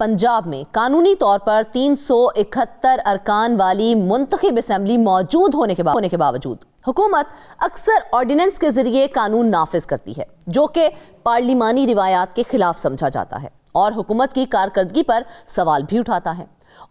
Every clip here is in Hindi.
पंजाब में कानूनी तौर पर 371 अरकान वाली मुंतखब असम्बली मौजूद होने के बावजूद हुकूमत अक्सर ऑर्डिनेंस के जरिए कानून नाफिज करती है, जो कि पार्लिमानी रिवायात के खिलाफ समझा जाता है और हुकूमत की कारकर्दगी पर सवाल भी उठाता है।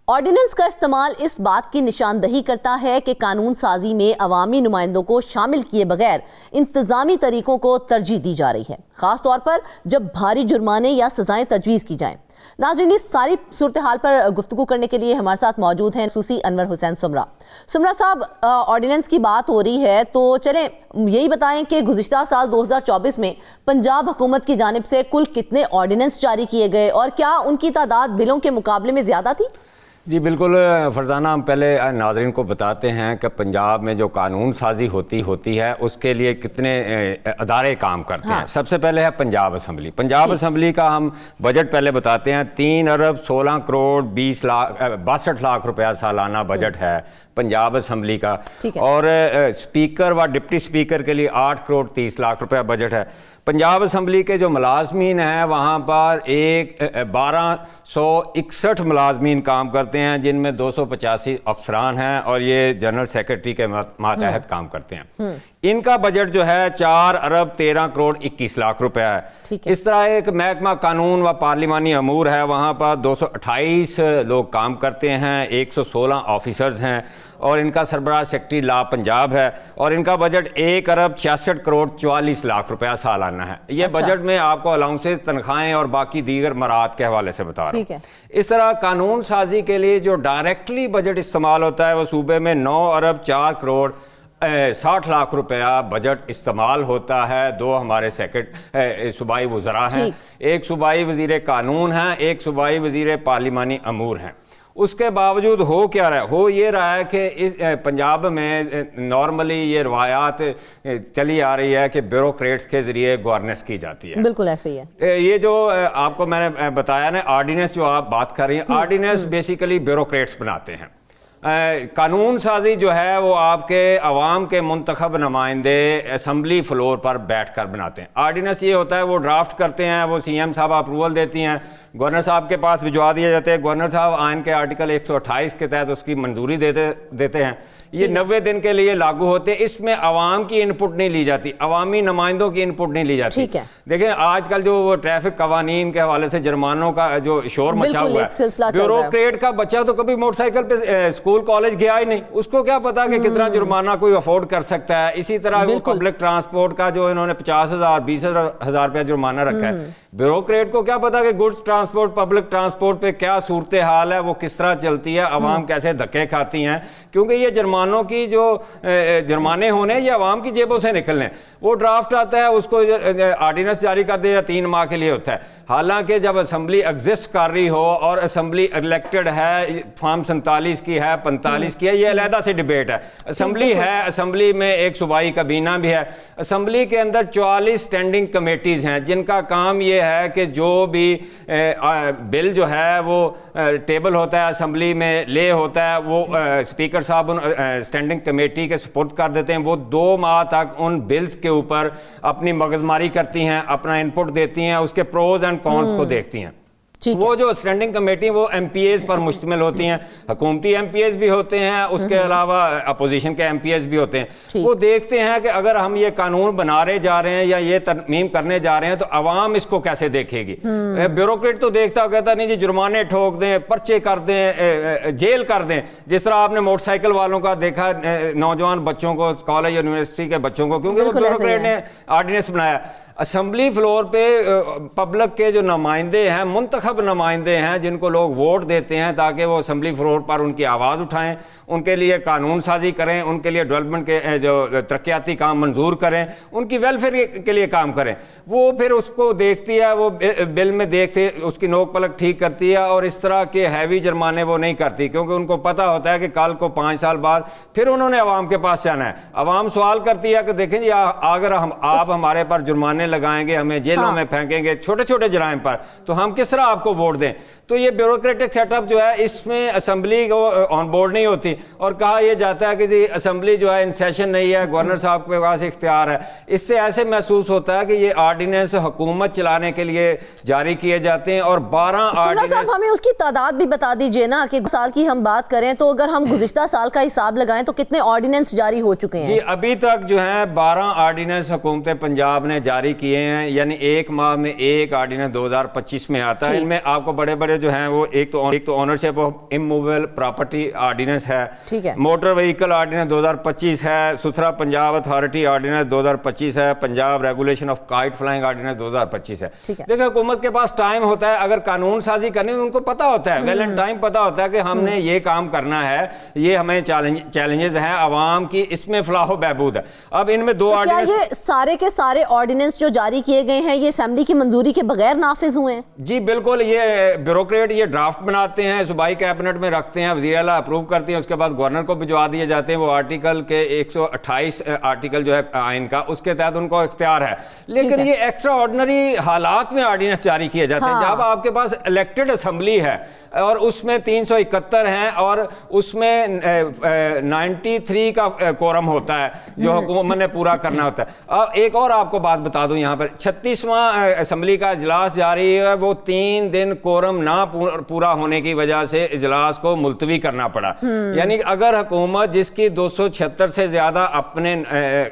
ऑर्डिनेंस का इस्तेमाल इस बात की निशानदही करता है कि कानून साजी में अवामी नुमाइंदों को शामिल किए बगैर इंतजामी तरीकों को तरजीह दी जा रही है, खास तौर पर जब भारी जुर्माने या सजाएं तजवीज़ की जाएं। नाज़रीन, इस सारी सूरत हाल पर गुफ्तगू करने के लिए हमारे साथ मौजूद हैं सूसी अनवर हुसैन सुमरा साहब। ऑर्डिनेंस की बात हो रही है तो चलें यही बताएं कि गुज़िश्ता साल 2024 में पंजाब हुकूमत की जानिब से कुल कितने ऑर्डिनेंस जारी किए गए और क्या उनकी तादाद बिलों के मुकाबले में ज़्यादा थी? जी बिल्कुल फरजाना, हम पहले नाज़रीन को बताते हैं कि पंजाब में जो कानून साजी होती है उसके लिए कितने अदारे काम करते हैं। सबसे पहले है पंजाब असम्बली। पंजाब असम्बली का हम बजट पहले बताते हैं। 3 अरब 16 करोड़ 62 लाख रुपया सालाना बजट है पंजाब असम्बली का, और स्पीकर व डिप्टी स्पीकर के लिए 8 करोड़ 30 लाख रुपया बजट है। पंजाब असम्बली के जो मुलाजमीन हैं वहाँ पर 1261 मुलाजमीन काम करते हैं, जिनमें 285 अफसरान हैं और ये जनरल सेक्रेटरी के मातहत काम करते हैं। इनका बजट जो है 4 अरब 13 करोड़ 21 लाख रुपया है। इस तरह एक महकमा कानून व पार्लिमानी अमूर है, वहाँ पर 228 लोग काम करते हैं, 116 ऑफिसर्स हैं और इनका सरबराह सेक्रेटरी ला पंजाब है और इनका बजट 1 अरब 66 करोड़ 44 लाख रुपया सालाना है। ये बजट में आपको अलाउंसेस, तनख्वाहें और बाकी दीगर मराहत के हवाले से बता रहा हूँ। इस तरह कानून साजी के लिए जो डायरेक्टली बजट इस्तेमाल होता है वो सूबे में 9 अरब 4 करोड़ 60 लाख रुपया बजट इस्तेमाल होता है। 2 हमारे सूबाई वज़रा हैं, एक सूबाई वज़ीर कानून हैं, एक सूबाई वज़ीर पार्लिमानी अमूर हैं। उसके बावजूद हो क्या रहा है? हो ये रहा है कि इस पंजाब में नॉर्मली ये रवायात चली आ रही है कि ब्यूरोक्रेट्स के ज़रिए गवर्नेंस की जाती है। बिल्कुल ऐसे ही है। ये जो आपको मैंने बताया ना, ऑर्डिनेंस जो आप बात कर रही हैं, ऑर्डिनेंस बेसिकली ब्यूरोक्रेट्स बनाते हैं। कानून साजी जो है वो आपके अवाम के मुंतखब नुमाइंदे असम्बली फ्लोर पर बैठ कर बनाते हैं। ऑर्डिनेंस ये होता है वो ड्राफ्ट करते हैं, वो CM साहब अप्रूवल देती हैं, गवर्नर साहब के पास भिजवा दिए जाते हैं। गवर्नर साहब आइन के आर्टिकल 128 के तहत उसकी मंजूरी देते हैं। ये 90 दिन के लिए लागू होते हैं। इसमें अवाम की इनपुट नहीं ली जाती, अवामी नुमाइंदों की इनपुट नहीं ली जाती। देखिए आजकल जो ट्रैफिक कवानीन के हवाले से जुर्मानों का जो शोर मचा हुआ है, ब्यूरोक्रेट का बच्चा तो कभी मोटरसाइकिल पे स्कूल कॉलेज गया ही नहीं, उसको क्या पता कि कितना जुर्माना कोई अफोर्ड कर सकता है। इसी तरह वो पब्लिक ट्रांसपोर्ट का जो इन्होंने 50,000 20,000 रुपया जुर्माना रखा है, ब्यूरोक्रेट को क्या पता कि गुड्स ट्रांसपोर्ट, पब्लिक ट्रांसपोर्ट पे क्या सूरत हाल है, वो किस तरह चलती है, अवाम कैसे धक्के खाती हैं, क्योंकि ये जुर्मानों की जो जुर्माने होने ये अवाम की जेबों से निकलने। वो ड्राफ्ट आता है, उसको ऑर्डिनेंस जारी कर दिया, 3 माह के लिए होता है। हालांकि जब असम्बली एग्जिस्ट कर रही हो और असम्बली इलेक्टेड है, फॉर्म 47 की है, 45 की है, ये अलहदा से डिबेट है। असम्बली है, असम्बली में एक सूबाई काबीना भी है। असम्बली के अंदर 44 स्टैंडिंग कमेटीज हैं जिनका काम ये है कि जो भी बिल जो है वो टेबल होता है, असम्बली में ले होता है, वो स्पीकर साहब उन स्टैंडिंग कमेटी के सुपुर्द कर देते हैं। वो 2 माह तक उन बिल्स के ऊपर अपनी मगजमारी करती हैं, अपना इनपुट देती हैं, उसके प्रोज एंड कॉन्स को देखती हैं। वो जो स्टैंडिंग कमेटी वो MPAs पर मुश्तमिल होती हैं, हुकूमती MPAs भी होते हैं, उसके अलावा अपोजिशन के MPAs भी होते हैं। वो देखते हैं कि अगर हम ये कानून बना रहे जा रहे हैं या ये तरमीम करने जा रहे हैं तो अवाम इसको कैसे देखेगी। ब्यूरोक्रेट तो देखता कहता नहीं जी जुर्माने ठोक दें, पर्चे कर दें, जेल कर दें। जिस तरह आपने मोटरसाइकिल वालों का देखा, नौजवान बच्चों को, कॉलेज यूनिवर्सिटी के बच्चों को, क्योंकि वो ब्यूरोक्रेट ने ऑर्डिनेंस बनाया। असम्बली फ्लोर पे पब्लिक के जो नुमाइंदे हैं, मुंतखब नुमाइंदे हैं, जिनको लोग वोट देते हैं ताकि वो असम्बली फ्लोर पर उनकी आवाज़ उठाएं, उनके लिए कानून साजी करें, उनके लिए डेवलपमेंट के जो तरक्याती काम मंजूर करें, उनकी वेलफेयर के लिए काम करें, वो फिर उसको देखती है, वो बिल में देखते उसकी नोक पलक ठीक करती है और इस तरह के हैवी जुर्माने वो नहीं करती, क्योंकि उनको पता होता है कि कल को 5 साल बाद फिर उन्होंने अवाम के पास जाना है। अवाम सवाल करती है कि देखें जी अगर आप हमारे पर जुर्माने लगाएंगे, हमें जेलों में फेंकेंगे छोटे छोटे जराइम पर, तो हम किस तरह आपको वोट दें। तो ये ब्यूरोक्रेटिक सेटअप जो है इसमें असेंबली को ऑन बोर्ड नहीं होती और कहा यह जाता है कि जी असेंबली जो है इन सेशन नहीं है, गवर्नर साहब के पास इख्तियार है। इससे ऐसे महसूस होता है कि ये ऑर्डिनेंस हुकूमत चलाने के लिए जारी किए जाते हैं और 12 ऑर्डिनेंस। साहब हमें उसकी तादाद भी बता दीजिए ना कि साल की हम बात करें तो अगर हम गुज़िश्ता साल का हिसाब लगाएं तो कितने ऑर्डिनेंस जारी हो चुके हैं? जी अभी तक जो है 12 ऑर्डिनेंस हुकूमत पंजाब ने जारी किए हैं, यानी एक माह में एक ऑर्डिनेंस 2025 में आता है। इनमें आपको बड़े बड़े जो हैं वो एक तो ownership of immovable property ordinance है, ठीक है, मोटर व्हीकल ऑर्डिनेंस 2025 है, सुथरा पंजाब अथॉरिटी ऑर्डिनेंस 2025 है, Punjab regulation of kite flying ordinance 2025 है। देखिए हुकूमत के पास टाइम होता है, अगर कानून साजी करनी है उनको पता होता है, वेल एंड टाइम पता होता है कि हमने ये काम करना है, ये हमें चैलेंजेस हैं आवाम की, इसमें फलाह बहबूद है। अब इनमें दो ऑर्डिनेंस, ये सारे के सारे ऑर्डिनेंस जो जारी किए गए हैं ये असेंबली की मंजूरी के बगैर नाफिज हुए हैं? जी बिल्कुल, ये ब्यूरोक्रेट ये ड्राफ्ट बनाते हैं, सूबाई कैबिनेट में रखते हैं, वज़ीर आला अप्रूव करते हैं, उसके बाद गवर्नर को भिजवा दिए जाते हैं। वो आर्टिकल के 128 आर्टिकल जो है आइन का, उसके तहत उनको इख्तियार है। लेकिन ये एक्स्ट्रा ऑर्डिनरी हालात में ऑर्डिनेंस जारी किए जाते हैं जब आपके पास इलेक्टेड असेंबली है और उसमें 371 हैं और उसमें 93 का कोरम होता है जो हुकूमत ने पूरा करना होता है। अब एक और आपको बात बता दूं, यहाँ पर 36वां असेंबली का इजलास जारी है, वो 3 दिन कोरम ना पूरा होने की वजह से इजलास को मुलतवी करना पड़ा। यानी अगर हुकूमत जिसकी 276 से ज्यादा अपने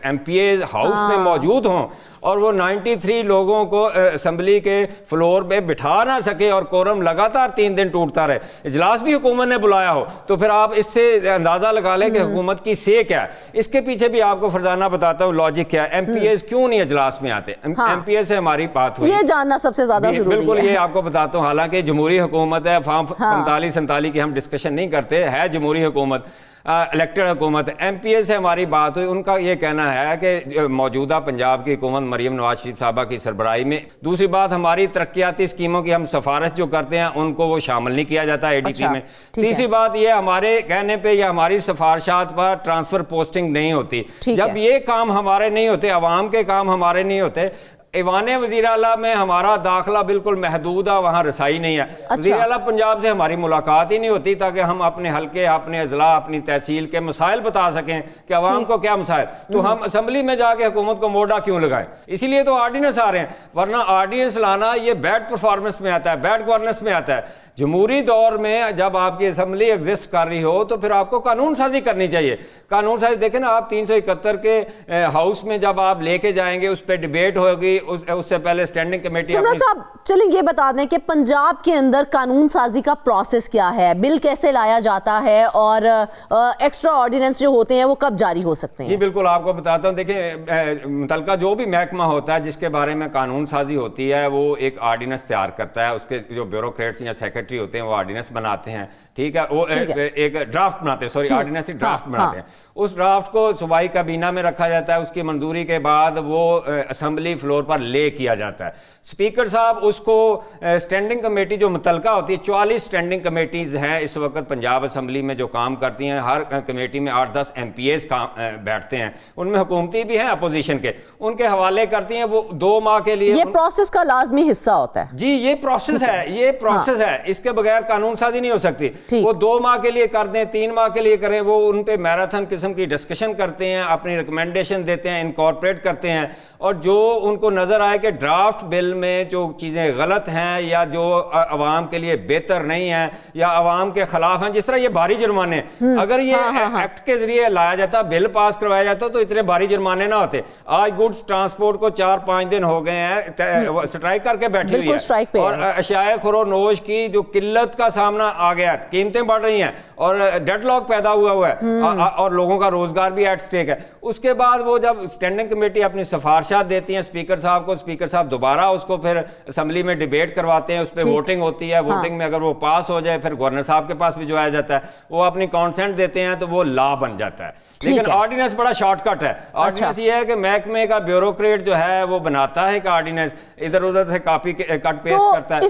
MPAs हाउस में मौजूद हों और वो 93 लोगों को असेंबली के फ्लोर पे बिठा ना सके और कोरम लगातार 3 दिन टूटता रहे, इजलास भी हुकूमत ने बुलाया हो, तो फिर आप इससे अंदाजा लगा लें कि हुकूमत की से क्या है। इसके पीछे भी आपको फरजाना बताता हूँ लॉजिक क्या है। MPAs क्यों नहीं इजलास में आते? MPA से हमारी बात हुई, ये जानना सबसे ज्यादा जरूरी है। बिल्कुल, ये आपको बताता हूँ, हालांकि जमहूरी हुकूमत है, फॉर्म 45-47 की हम डिस्कशन नहीं करते, है जमहूरी हुकूमत, इलेक्टेड हुकूमत। MPA से हमारी बात हुई, उनका ये कहना है कि मौजूदा पंजाब की हुकूमत मरियम नवाज शरीफ साहबा की सरबराही में, दूसरी बात हमारी तरक्याती स्कीमों की हम सिफारिश जो करते हैं उनको वो शामिल नहीं किया जाता ADP में। तीसरी बात ये हमारे कहने पे या हमारी सिफारिशात पर ट्रांसफर पोस्टिंग नहीं होती। जब ये काम हमारे नहीं होते, अवाम के काम हमारे नहीं होते, ईवान वज़ीर आला में हमारा दाखिला बिल्कुल महदूद है, वहाँ रसाई नहीं है। वज़ीर आला पंजाब से हमारी मुलाकात ही नहीं होती ताकि हम अपने हल्के, अपने अजला, अपनी तहसील के मसाइल बता सकें कि अवाम को क्या मसाइल। तो हम असम्बली में जाके हुकूमत को मोड़ा क्यों लगाएं? इसीलिए तो ऑर्डिनेंस आ रहे हैं, वरना ऑर्डिनेंस लाना ये बैड परफॉर्मेंस में आता है, बैड गवर्नेंस में आता है। जमहूरी दौर में जब आपकी असम्बली एग्जिस्ट कर रही हो तो फिर आपको कानून साजी करनी चाहिए। कानून साजी देखें ना, आप 371 के हाउस में जब आप लेके जाएंगे उस पर डिबेट होगी, उससे पहले स्टैंडिंग कमेटी। साहब चलें ये बता दें कि पंजाब के अंदर कानून साजी का प्रोसेस क्या है, बिल कैसे लाया जाता है और एक्स्ट्रा ऑर्डिनेंस जो होते हैं वो कब जारी हो सकते हैं? जी बिल्कुल, आपको बताता हूँ। देखिए मुतलका जो भी महकमा होता है जिसके बारे में कानून साजी होती है वो एक ऑर्डिनेंस तैयार करता है, उसके जो ब्यूरोक्रेट्स या सेक्रेटरी होते हैं वो ऑर्डिनेंस बनाते हैं, ठीक है, वो एक ड्राफ्ट बनाते हैं, सॉरी ऑर्डिनेंस ड्राफ्ट बनाते हैं। उस ड्राफ्ट को सूबाई काबीना में रखा जाता है, उसकी मंजूरी के बाद वो असेंबली फ्लोर पर ले किया जाता है। स्पीकर साहब उसको स्टैंडिंग कमेटी जो मुतलका होती है, 44 स्टैंडिंग कमेटीज हैं इस वक्त पंजाब असेंबली में जो काम करती हैं, हर कमेटी में 8-10 MPAs बैठते हैं, उनमें हुकूमती भी हैं अपोजिशन के, उनके हवाले करती हैं। वो 2 माह के लिए, ये प्रोसेस का लाजमी हिस्सा होता है। जी ये प्रोसेस है, ये प्रोसेस है, इसके बगैर कानून साजी नहीं हो सकती। वो 2 माह के लिए कर दें, 3 माह के लिए करें, वो उन पे मैराथन किस्म की डिस्कशन करते हैं, अपनी रिकमेंडेशन देते हैं, इनकॉर्पोरेट करते हैं, और जो उनको नजर आए कि ड्राफ्ट बिल में जो चीजें गलत हैं या जो अवाम के लिए बेहतर नहीं है या अवाम के खिलाफ हैं, जिस तरह ये भारी जुर्माने, अगर ये एक्ट के जरिए लाया जाता, बिल पास करवाया जाता तो इतने भारी जुर्माने ना होते। आज गुड्स ट्रांसपोर्ट को 4-5 दिन हो गए हैं स्ट्राइक करके बैठी हुई है, और अशियाए खुरोनोश की जो किल्लत का सामना आ गया, कीमतें बढ़ रही हैं और डेडलॉक पैदा हुआ है और लोगों का रोजगार भी एट स्टेक है। उसके बाद वो जब स्टैंडिंग कमेटी अपनी सिफारिशात देती हैं स्पीकर साहब को, स्पीकर साहब दोबारा उसको फिर असेंबली में डिबेट करवाते हैं, उस पर वोटिंग होती है, वोटिंग में अगर वो पास हो जाए फिर गवर्नर साहब के पास भिजवाया जाता है, वो अपनी कॉन्सेंट देते हैं तो वो लॉ बन जाता है। लेकिन ऑर्डिनेंस बड़ा शॉर्टकट है। ऑर्डिनेंस ये है कि महकमे का ब्यूरोक्रेट जो है वो बनाता है कि ऑर्डिनेंस इधर उधर से कॉपी कट पेस्ट करता है।